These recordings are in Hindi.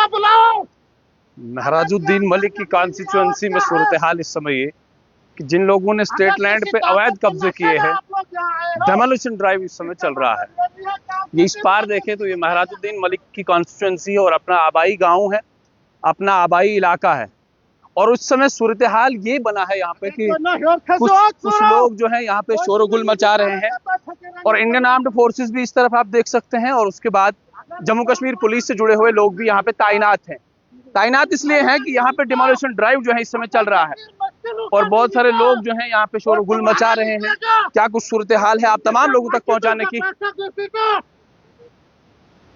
को बुलाओ। महराजुद्दीन मलिक की कॉन्स्टिट्यूएंसी में सूरत हाल इस समय ये कि जिन लोगों ने स्टेट लैंड पे अवैध कब्जे किए हैं, डेमोलिशन ड्राइव इस समय चल रहा है। ये इस पार देखें तो ये महराजुद्दीन मलिक की कॉन्स्टिट्यूएंसी है और अपना आबाई गांव है, अपना आबाई इलाका है। और उस समय सूरत हाल ये बना है यहाँ पे कि कुछ लोग जो है यहाँ पे शोरगुल मचा रहे हैं और इंडियन आर्म्ड फोर्सेस भी इस तरफ आप देख सकते हैं। और उसके बाद जम्मू कश्मीर पुलिस से जुड़े हुए लोग भी यहाँ पे तैनात हैं। तैनात इसलिए है कि यहाँ पे डिमोलिशन ड्राइव जो है इस समय चल रहा है और बहुत सारे लोग जो हैं यहाँ पे शोरगुल मचा रहे हैं। क्या कुछ सूरत हाल है आप तमाम लोगों तक पहुंचाने की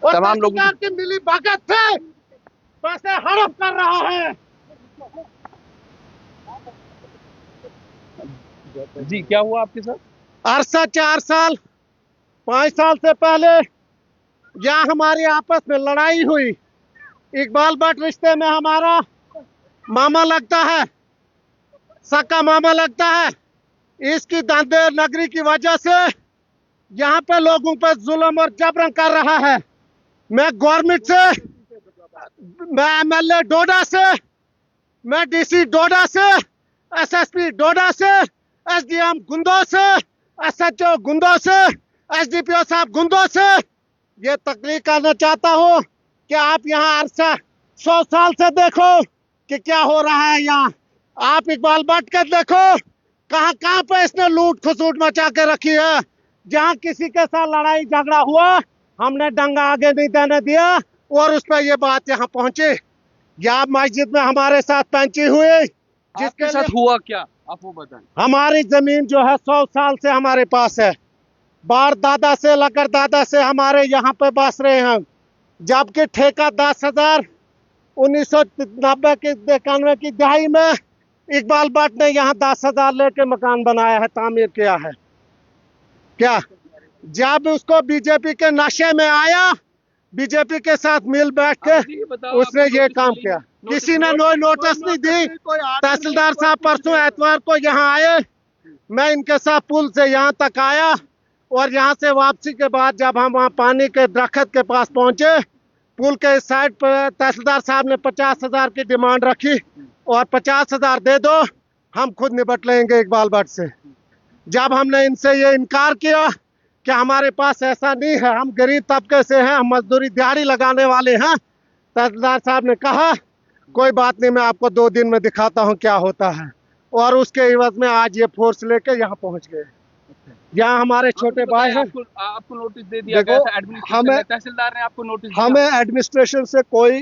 तमाम लोगों की मिली भगत से पैसे हड़प कर रहा है। जी क्या हुआ आपके साथ? अरसा 4 साल 5 साल से पहले यहाँ हमारी आपस में लड़ाई हुई। इकबाल भट्ट रिश्ते में हमारा मामा लगता है, सक्का मामा लगता है। इसकी दांदेर नगरी की वजह से यहाँ पे लोगों पर जुल्म और जबरन कर रहा है। मैं गवर्नमेंट से, मैं एमएलए डोडा से, मैं डीसी डोडा से, एसएसपी डोडा से, एसडीएम गुंदो से, एसएचओ गुंदो से, एसडीपीओ साहब गुंदो से ये तकलीफ करना चाहता हूँ कि आप यहाँ अरसा 100 साल से देखो कि क्या हो रहा है यहाँ। आप इकबाल भट्ट के देखो कहाँ कहाँ पे इसने लूट खसूट मचा के रखी है। जहाँ किसी के साथ लड़ाई झगड़ा हुआ हमने डंगा आगे नहीं देने दिया और उस पर ये बात यहाँ पहुंची। यहाँ मस्जिद में हमारे साथ पंची हुई, जिसके साथ हुआ क्या आप वो बताएं। हमारी जमीन जो है 100 साल से हमारे पास है। बार दादा से लकर दादा से हमारे यहाँ पे बस रहे हैं, जबकि ठेका 10,000 1990 की 91 की दहाई में इकबाल भट्ट ने यहाँ 10,000 लेके मकान बनाया है, तामीर किया है। क्या जब उसको बीजेपी के नशे में आया, बीजेपी के साथ मिल बैठ के उसने ये काम किया। किसी ने नोटिस नहीं दी। तहसीलदार साहब परसों एतवार को यहाँ आए, मैं इनके साथ पुल से यहाँ तक आया और यहाँ से वापसी के बाद जब हम वहाँ पानी के दरख्त के पास पहुंचे, पुल के इस साइड पर तहसीलदार साहब ने 50,000 की डिमांड रखी और 50,000 दे दो, हम खुद निपट लेंगे इकबाल भट्ट से। जब हमने इनसे ये इनकार किया कि हमारे पास ऐसा नहीं है, हम गरीब तबके से हैं, हम मजदूरी दिहाड़ी लगाने वाले हैं, तहसीलदार साहब ने कहा कोई बात नहीं, मैं आपको 2 दिन में दिखाता हूँ क्या होता है। और उसके एवज में आज ये फोर्स लेके यहाँ पहुँच गए। यहाँ हमारे छोटे भाई हैं। आपको नोटिस दे दिया गया था एडमिनिस्ट्रेशन, तहसीलदार ने आपको नोटिस दिया? हमें एडमिनिस्ट्रेशन से कोई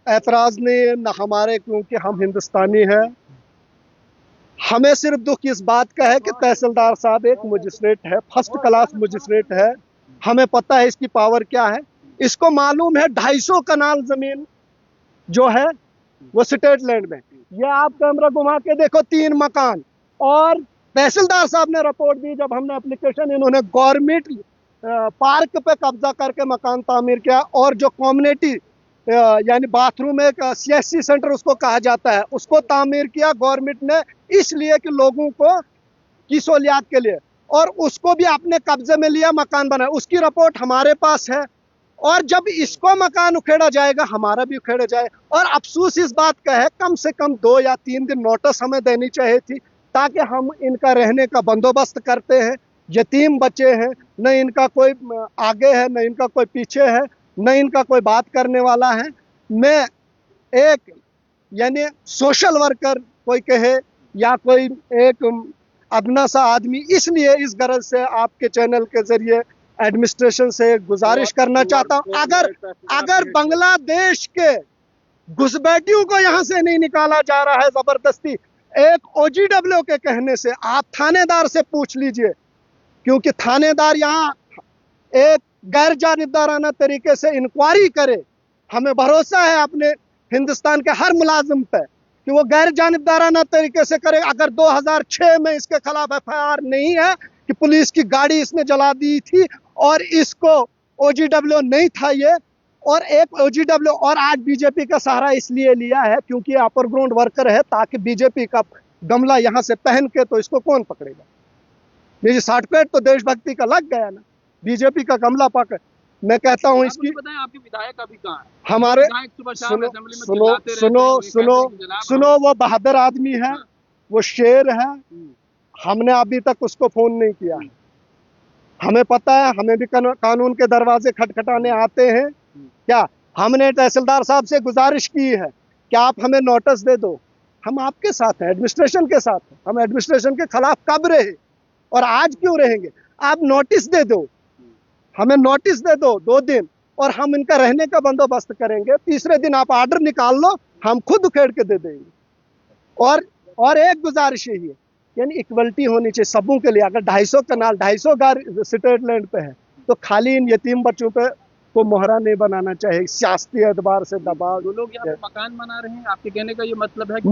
एतराज नहीं है न हमारे, क्योंकि हम हिंदुस्तानी हैं। हमें सिर्फ दुख इस बात का है कि तहसीलदार साहब एक मजिस्ट्रेट है, फर्स्ट क्लास मजिस्ट्रेट है। हमें पता है इसकी पावर क्या है। इसको मालूम है 250 कनाल जमीन जो है वो स्टेट लैंड में। ये आप कैमरा घुमा के देखो 3 मकान। और तहसीलदार साहब ने रिपोर्ट दी जब हमने एप्लीकेशन, इन्होंने गवर्नमेंट पार्क पे कब्जा करके मकान तामीर किया और जो कम्युनिटी यानी बाथरूम एक सीएससी सेंटर उसको कहा जाता है, उसको तामीर किया गवर्नमेंट ने, इसलिए कि लोगों को की सहूलियात के लिए, और उसको भी अपने कब्जे में लिया, मकान बनाया। उसकी रिपोर्ट हमारे पास है। और जब इसको मकान उखेड़ा जाएगा हमारा भी उखेड़ा जाए। और अफसोस इस बात का है, कम से कम 2 या 3 दिन नोटिस हमें देनी चाहिए थी ताकि हम इनका रहने का बंदोबस्त करते हैं। यतीम बच्चे हैं, न इनका कोई आगे है, न इनका कोई पीछे है, न इनका कोई बात करने वाला है। मैं एक यानी सोशल वर्कर कोई कहे या कोई एक अदना सा आदमी, इसलिए इस गरज से आपके चैनल के जरिए एडमिनिस्ट्रेशन से गुजारिश करना चाहता हूँ, अगर बांग्लादेश के घुसपैठियों को यहाँ से नहीं निकाला जा रहा है जबरदस्ती, एक ओजीडब्ल्यू के कहने से, आप थानेदार से पूछ लीजिए, क्योंकि थानेदार यहाँ एक गैर जानिबदाराना तरीके से इंक्वायरी करे। हमें भरोसा है अपने हिंदुस्तान के हर मुलाजिम पे कि वो गैर जानिबदाराना तरीके से करे। अगर 2006 में इसके खिलाफ एफआईआर नहीं है कि पुलिस की गाड़ी इसने जला दी थी और इसको ओजीडब्ल्यू नहीं था ये, और एक ओजीडब्ल्यू, और आज बीजेपी का सहारा इसलिए लिया है क्योंकि अपर ग्राउंड वर्कर है, ताकि बीजेपी का गमला यहाँ से पहन के तो इसको कौन पकड़ेगा। मेरी सर्टिफिकेट तो देशभक्ति का लग गया ना, बीजेपी का गमला पकड़। मैं कहता हूँ इसकी बताएं आपके विधायक अभी कहाँ है? हमारे विधायक सुबह शाम सुनो असेंबली में सुनो चिल्लाते रहते सुनो हैं, वो ये सुनो कहते हैं कि जनाब सुनो वो बहादुर आदमी है, वो शेर है। हमने अभी तक उसको फोन नहीं किया है। हमें पता है, हमें भी कानून के दरवाजे खटखटाने आते हैं। क्या हमने तहसीलदार साहब से गुजारिश की है कि आप हमें नोटिस दे दो, हम आपके साथ हैं, एडमिनिस्ट्रेशन के साथ हैं। हम एडमिनिस्ट्रेशन के खिलाफ कब रहे और आज क्यों रहेंगे? आप नोटिस दे दो, हमें नोटिस दे दो 2 दिन, और हम इनका रहने का बंदोबस्त करेंगे। तीसरे दिन आप ऑर्डर निकाल लो, हम खुद उखेड़ के दे देंगे। और एक गुजारिश यही है, यानी इक्वलिटी होनी चाहिए सबों के लिए। अगर 250 कनाल 250 गार स्टेट लैंड पे है तो खाली इन यतीम बच्चों पे को मोहरा नहीं बनाना चाहिए सियासती एतबार से दबाव। जो लोग यहाँ पे मकान बना रहे हैं, आपके कहने का ये मतलब है कि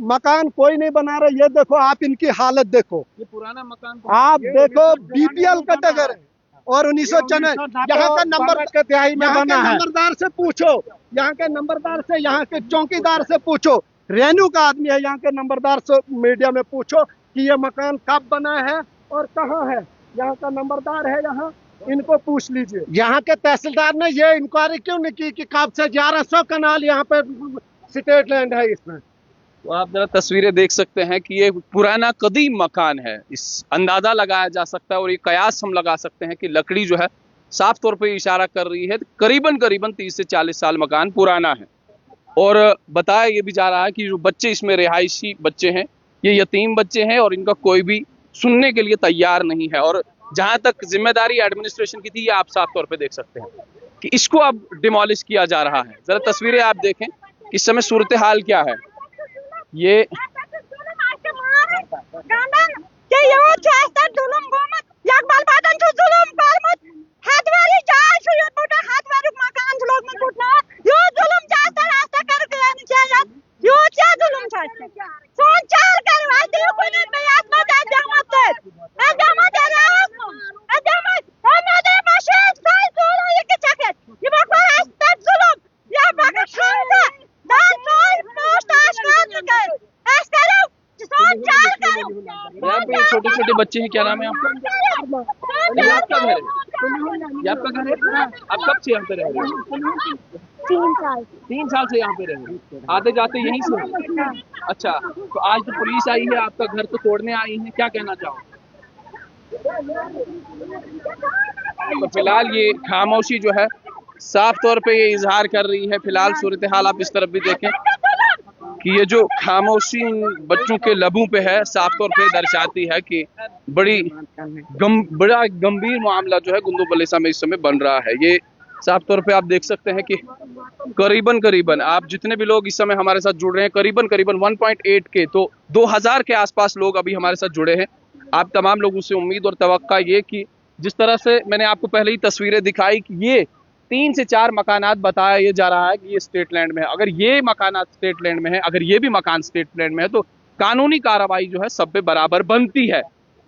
मकान कोई नहीं बना रहा। ये देखो आप इनकी हालत देखो, ये पुराना मकान आप देखो बीपीएल कैटेगरी और 1994 यहाँ का नंबरदार से पूछो, यहाँ के नंबरदार से, यहाँ के चौकीदार से पूछो, रेन्यू का आदमी है, यहाँ के नंबरदार से मीडिया में पूछो कि ये मकान कब बना है और कहाँ है। यहाँ का नंबरदार है, यहाँ इनको पूछ लीजिए। यहाँ के तहसीलदार ने ये इंक्वायरी क्यों नहीं की कि कब से 1100 कनाल यहाँ पे स्टेट लैंड है इसमें। तो आप जरा तस्वीरें देख सकते हैं कि ये पुराना कदीम मकान है। इस अंदाजा लगाया जा सकता है और ये कयास हम लगा सकते हैं कि लकड़ी जो है साफ तौर पे इशारा कर रही है करीबन 30 से 40 साल मकान पुराना है। और बताया ये भी जा रहा है कि जो बच्चे इसमें रिहायशी बच्चे हैं, ये यतीम बच्चे हैं और इनका कोई भी सुनने के लिए तैयार नहीं है। और जहां तक जिम्मेदारी एडमिनिस्ट्रेशन की थी, ये आप साफ तौर पे देख सकते हैं कि इसको अब डिमोलिश किया जा रहा है। जरा तस्वीरें आप देखें इस समय सूरत हाल क्या है। ये छोटे छोटे बच्चे हैं, क्या नाम है आपका? ये आपका घर है? ये आपका घर है? आप कब से यहाँ पे रह रहे हो? 3 साल से यहाँ पे रह रहे हो? आते जाते यहीं से? अच्छा, तो आज तो पुलिस आई है, आपका घर तो तोड़ने आई है, क्या कहना चाहो? तो फिलहाल ये खामोशी जो है साफ तौर पे ये इजहार कर रही है। फिलहाल सूरत हाल आप इस तरफ भी देखें कि ये जो खामोशी बच्चों के लबों पे है, साफ तौर पे दर्शाती है कि बड़ा गंभीर मामला जो है गुंदो बलेसा में इस समय बन रहा है। ये साफ तौर पे आप देख सकते हैं कि करीबन आप जितने भी लोग इस समय हमारे साथ जुड़ रहे हैं, करीबन 1.8 के, तो 2000 के आसपास लोग अभी हमारे साथ जुड़े हैं। आप तमाम लोगों से उम्मीद और तवक्का ये कि जिस तरह से मैंने आपको पहले ही तस्वीरें दिखाई कि ये 3 से 4 मकानात बताया ये जा रहा है कि ये स्टेट लैंड में है। अगर ये मकानात स्टेट लैंड में है, अगर ये भी मकान स्टेट लैंड में है, तो कानूनी कार्रवाई जो है सब पे बराबर बनती है।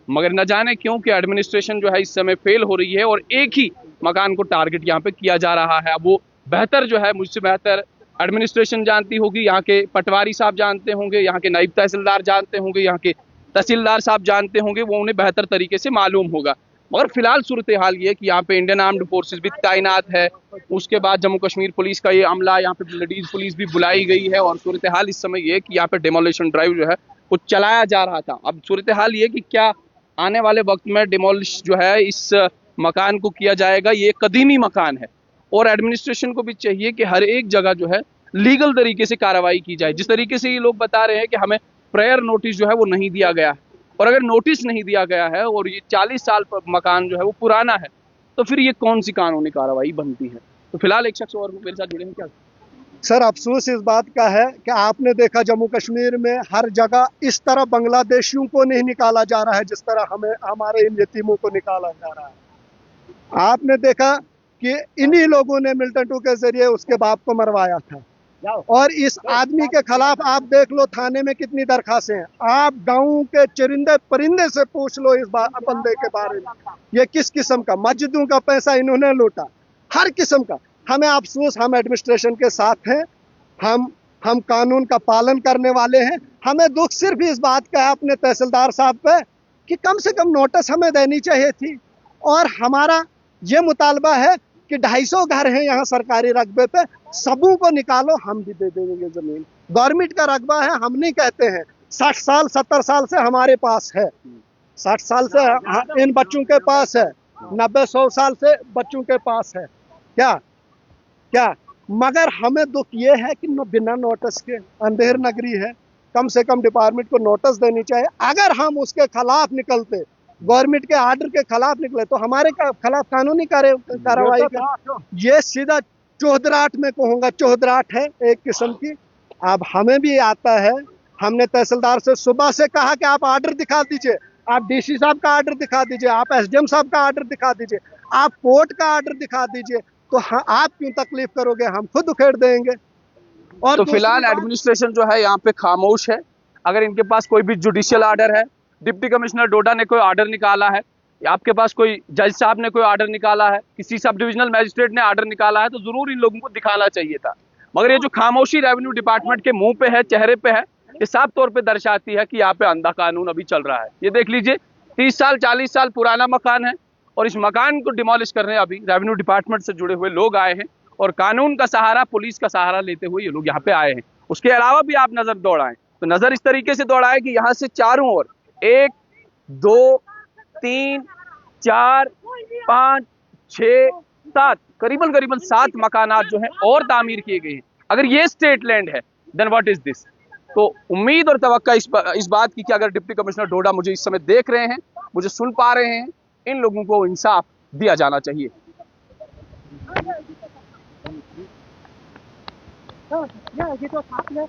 मगर न जाने क्यों कि एडमिनिस्ट्रेशन जो है इस समय फेल हो रही है और एक ही मकान को टारगेट यहाँ पे किया जा रहा है। अब वो बेहतर जो है, मुझसे बेहतर एडमिनिस्ट्रेशन जानती होगी, यहाँ के पटवारी साहब जानते होंगे, यहाँ के नायब तहसीलदार जानते होंगे, यहाँ के तहसीलदार साहब जानते होंगे, वो उन्हें बेहतर तरीके से मालूम होगा। और फिलहाल सूरत हाल ये कि यहाँ पे इंडियन आर्म्ड फोर्सेस भी तैनात है। उसके बाद जम्मू कश्मीर पुलिस का ये अमला, यहाँ पे लेडीज पुलिस भी बुलाई गई है। और सूरत हाल इस समय ये कि यहाँ पे डिमोलिशन ड्राइव जो है वो चलाया जा रहा था। अब सूरत हाल ये कि क्या आने वाले वक्त में डिमोलिश जो है इस मकान को किया जाएगा। ये कदीमी मकान है और एडमिनिस्ट्रेशन को भी चाहिए कि हर एक जगह जो है लीगल तरीके से कार्रवाई की जाए। जिस तरीके से ये लोग बता रहे हैं कि हमें प्रायर नोटिस जो है वो नहीं दिया गया है, और अगर नोटिस नहीं दिया गया है और ये 40 साल मकान जो है वो पुराना है, तो फिर ये कौन सी कानूनी कार्रवाई बनती है। तो फिलहाल एक शख्स और मेरे साथ जुड़े हैं। क्या सर, अफसोस इस बात का है कि आपने देखा जम्मू कश्मीर में हर जगह इस तरह बांग्लादेशियों को नहीं निकाला जा रहा है जिस तरह हमें हमारे इन यतीमों को निकाला जा रहा है। आपने देखा कि इन्हीं लोगों ने मिल्टन टू के जरिए उसके बाप को मरवाया था। और इस आदमी के खिलाफ आप देख लो थाने में कितनी दरखास्तें हैं। आप गाँव के चरिंदे परिंदे से पूछ लो इस बंदे के बारे में, ये किस किस्म का मस्जिदों का पैसा इन्होंने लूटा, हर किस्म का। हमें अफसोस, हम एडमिनिस्ट्रेशन के साथ हैं, हम कानून का पालन करने वाले हैं। हमें दुख सिर्फ इस बात का है अपने तहसीलदार साहब पे कि कम से कम नोटिस हमें देनी चाहिए थी। और हमारा ये मुतालबा है कि 250 घर हैं यहाँ सरकारी रकबे पे, सबों को निकालो, हम भी दे देंगे जमीन। गवर्नमेंट का रकबा है, हम नहीं कहते हैं। 60 साल 70 साल से हमारे पास है, 60 साल से इन बच्चों के पास है, 90-100 साल से बच्चों के पास है। क्या मगर हमें दुख ये है कि बिना नोटिस के, अंधेर नगरी है, कम से कम डिपार्टमेंट को नोटिस देनी चाहिए। अगर हम उसके खिलाफ निकलते, गवर्नमेंट के आर्डर के खिलाफ निकले, तो हमारे खिलाफ कानूनी कार्रवाई कर, ये सीधा चौधराहट में कहूँगा, चौधराहट है एक किस्म की। अब हमें भी आता है, हमने तहसीलदार से सुबह से कहा कि आप आर्डर दिखा दीजिए, आप डीसी साहब का आर्डर दिखा दीजिए, आप एसडीएम साहब का आर्डर दिखा दीजिए, आप कोर्ट का आर्डर दिखा दीजिए, तो हाँ, आप क्यों तकलीफ करोगे, हम खुद उखेड़ देंगे। और तो फिलहाल एडमिनिस्ट्रेशन जो है यहाँ पे खामोश है। अगर इनके पास कोई भी जुडिशियल आर्डर है, डिप्टी कमिश्नर डोडा ने कोई आर्डर निकाला है, या आपके पास कोई जज साहब ने कोई आर्डर निकाला है, किसी सब डिविजनल मैजिस्ट्रेट ने आर्डर निकाला है, तो जरूर इन लोगों को दिखाना चाहिए था। मगर ये जो खामोशी रेवेन्यू डिपार्टमेंट के मुंह पे है, चेहरे पे है, ये साफ तौर पे दर्शाती है कि यहाँ पे अंधा कानून अभी चल रहा है। ये देख लीजिए, 30 साल 40 साल पुराना मकान है, और इस मकान को डिमोलिश करने अभी रेवेन्यू डिपार्टमेंट से जुड़े हुए लोग आए हैं, और कानून का सहारा, पुलिस का सहारा लेते हुए ये लोग यहाँ पे आए हैं। उसके अलावा भी आप नजर दौड़ाएं तो नजर इस तरीके से दौड़ाएं कि यहाँ से चारों ओर 1 2 3 4 5 6 7 करीबन 7 मकानात जो हैं और तामीर किए गए हैं। अगर ये स्टेट लैंड है, देन व्हाट इज दिस? तो उम्मीद और तवक्का इस बात की कि अगर डिप्टी कमिश्नर डोडा मुझे इस समय देख रहे हैं, मुझे सुन पा रहे हैं, इन लोगों को इंसाफ दिया जाना चाहिए। ये तो साथ में